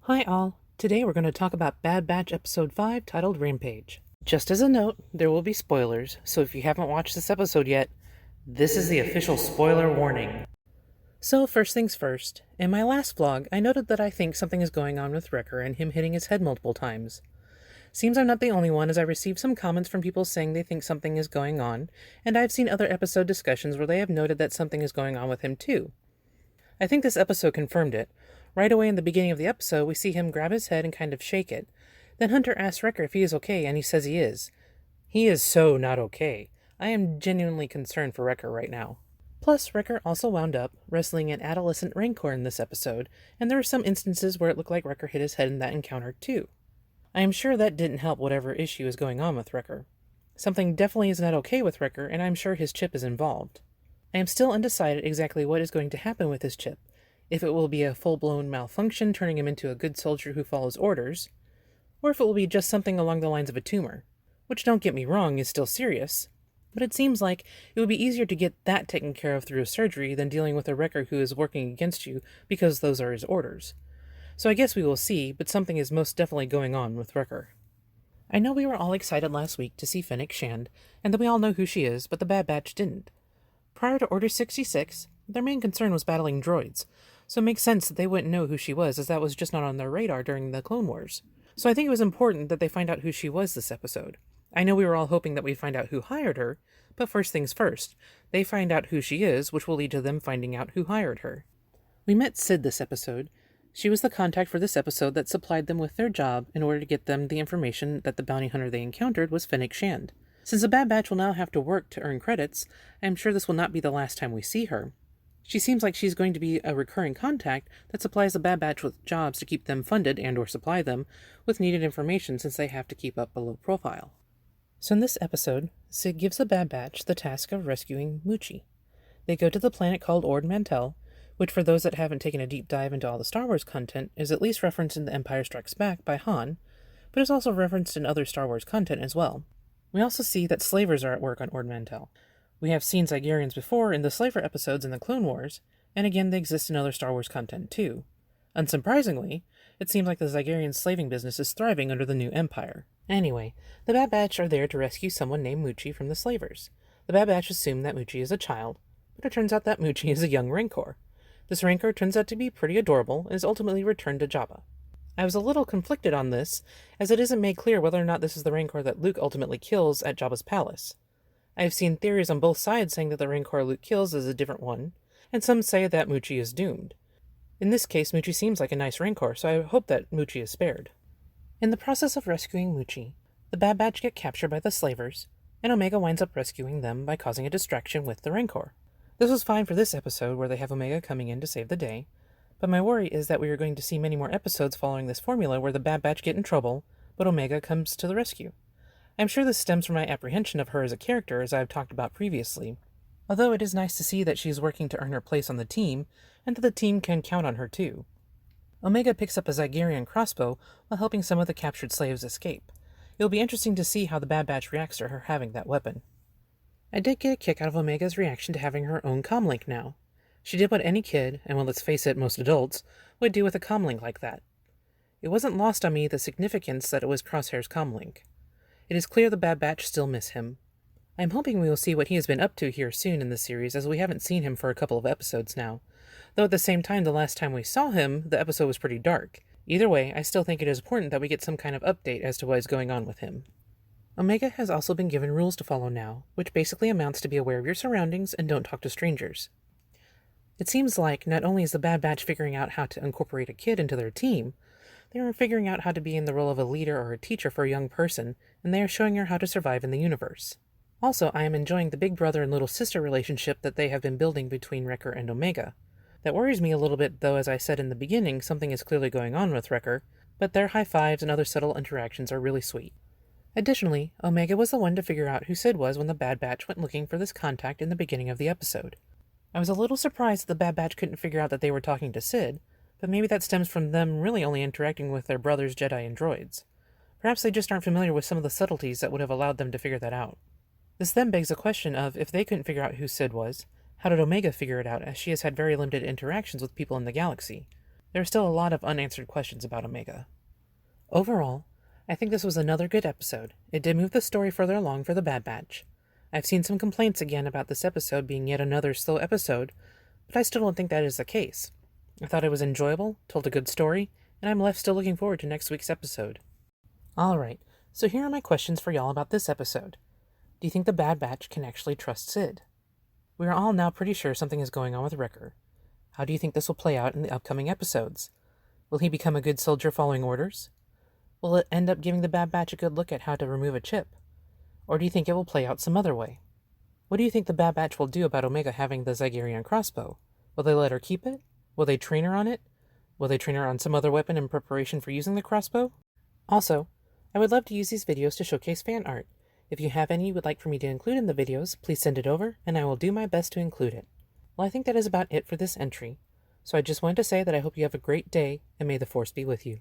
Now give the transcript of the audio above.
Hi all, today we're going to talk about Bad Batch Episode 5 titled Rampage. Just as a note, there will be spoilers, so if you haven't watched this episode yet, this is the official spoiler warning. So first things first, in my last vlog I noted that I think something is going on with Wrecker and him hitting his head multiple times. Seems I'm not the only one, as I received some comments from people saying they think something is going on, and I've seen other episode discussions where they have noted that something is going on with him too. I think this episode confirmed it. Right away in the beginning of the episode, we see him grab his head and kind of shake it. Then Hunter asks Wrecker if he is okay, and he says he is. He is so not okay. I am genuinely concerned for Wrecker right now. Plus, Wrecker also wound up wrestling an adolescent Rancor in this episode, and there were some instances where it looked like Wrecker hit his head in that encounter too. I am sure that didn't help whatever issue is going on with Wrecker. Something definitely is not okay with Wrecker, and I'm sure his chip is involved. I am still undecided exactly what is going to happen with his chip. If it will be a full-blown malfunction, turning him into a good soldier who follows orders, or if it will be just something along the lines of a tumor, which, don't get me wrong, is still serious, but it seems like it would be easier to get that taken care of through a surgery than dealing with a Wrecker who is working against you because those are his orders. So I guess we will see, but something is most definitely going on with Wrecker. I know we were all excited last week to see Fennec Shand, and that we all know who she is, but the Bad Batch didn't. Prior to Order 66, their main concern was battling droids, so it makes sense that they wouldn't know who she was, as that was just not on their radar during the Clone Wars. So I think it was important that they find out who she was this episode. I know we were all hoping that we'd find out who hired her, but first things first, they find out who she is, which will lead to them finding out who hired her. We met Sid this episode. She was the contact for this episode that supplied them with their job in order to get them the information that the bounty hunter they encountered was Fennec Shand. Since the Bad Batch will now have to work to earn credits, I am sure this will not be the last time we see her. She seems like she's going to be a recurring contact that supplies the Bad Batch with jobs to keep them funded and or supply them with needed information since they have to keep up a low profile. So in this episode, Sid gives the Bad Batch the task of rescuing Muchi. They go to the planet called Ord Mantell, which for those that haven't taken a deep dive into all the Star Wars content is at least referenced in The Empire Strikes Back by Han, but is also referenced in other Star Wars content as well. We also see that slavers are at work on Ord Mantell. We have seen Zygerians before in the slaver episodes in the Clone Wars, and again they exist in other Star Wars content too. Unsurprisingly, it seems like the Zygerian slaving business is thriving under the new Empire. Anyway, the Bad Batch are there to rescue someone named Muchi from the slavers. The Bad Batch assume that Muchi is a child, but it turns out that Muchi is a young Rancor. This Rancor turns out to be pretty adorable and is ultimately returned to Jabba. I was a little conflicted on this, as it isn't made clear whether or not this is the Rancor that Luke ultimately kills at Jabba's palace. I have seen theories on both sides saying that the Rancor Luke kills is a different one, and some say that Muchi is doomed. In this case, Muchi seems like a nice Rancor, so I hope that Muchi is spared. In the process of rescuing Muchi, the Bad Batch get captured by the slavers, and Omega winds up rescuing them by causing a distraction with the Rancor. This was fine for this episode, where they have Omega coming in to save the day, but my worry is that we are going to see many more episodes following this formula where the Bad Batch get in trouble, but Omega comes to the rescue. I'm sure this stems from my apprehension of her as a character, as I have talked about previously, although it is nice to see that she is working to earn her place on the team, and that the team can count on her too. Omega picks up a Zygerian crossbow while helping some of the captured slaves escape. It will be interesting to see how the Bad Batch reacts to her having that weapon. I did get a kick out of Omega's reaction to having her own comlink now. She did what any kid, and well, let's face it, most adults, would do with a comlink like that. It wasn't lost on me the significance that it was Crosshair's comlink. It is clear the Bad Batch still miss him. I am hoping we will see what he has been up to here soon in the series, as we haven't seen him for a couple of episodes now. Though at the same time, the last time we saw him, the episode was pretty dark. Either way, I still think it is important that we get some kind of update as to what is going on with him. Omega has also been given rules to follow now, which basically amounts to be aware of your surroundings and don't talk to strangers. It seems like not only is the Bad Batch figuring out how to incorporate a kid into their team, they are figuring out how to be in the role of a leader or a teacher for a young person, and they are showing her how to survive in the universe. Also, I am enjoying the big brother and little sister relationship that they have been building between Wrecker and Omega. That worries me a little bit, though, as I said in the beginning, something is clearly going on with Wrecker, but their high fives and other subtle interactions are really sweet. Additionally, Omega was the one to figure out who Sid was when the Bad Batch went looking for this contact in the beginning of the episode. I was a little surprised that the Bad Batch couldn't figure out that they were talking to Sid, but maybe that stems from them really only interacting with their brothers, Jedi, and droids. Perhaps they just aren't familiar with some of the subtleties that would have allowed them to figure that out. This then begs a question of, if they couldn't figure out who Sid was, how did Omega figure it out, as she has had very limited interactions with people in the galaxy? there are still a lot of unanswered questions about Omega. Overall, I think this was another good episode. It did move the story further along for the Bad Batch. I've seen some complaints again about this episode being yet another slow episode, but I still don't think that is the case. I thought it was enjoyable, told a good story, and I'm left still looking forward to next week's episode. Alright, so here are my questions for y'all about this episode. Do you think the Bad Batch can actually trust Sid? We are all now pretty sure something is going on with Wrecker. How do you think this will play out in the upcoming episodes? Will he become a good soldier following orders? Will it end up giving the Bad Batch a good look at how to remove a chip? Or do you think it will play out some other way? What do you think the Bad Batch will do about Omega having the Zygerion crossbow? Will they let her keep it? Will they train her on it? Will they train her on some other weapon in preparation for using the crossbow? Also, I would love to use these videos to showcase fan art. If you have any you would like for me to include in the videos, please send it over, and I will do my best to include it. Well, I think that is about it for this entry, so I just wanted to say that I hope you have a great day, and may the Force be with you.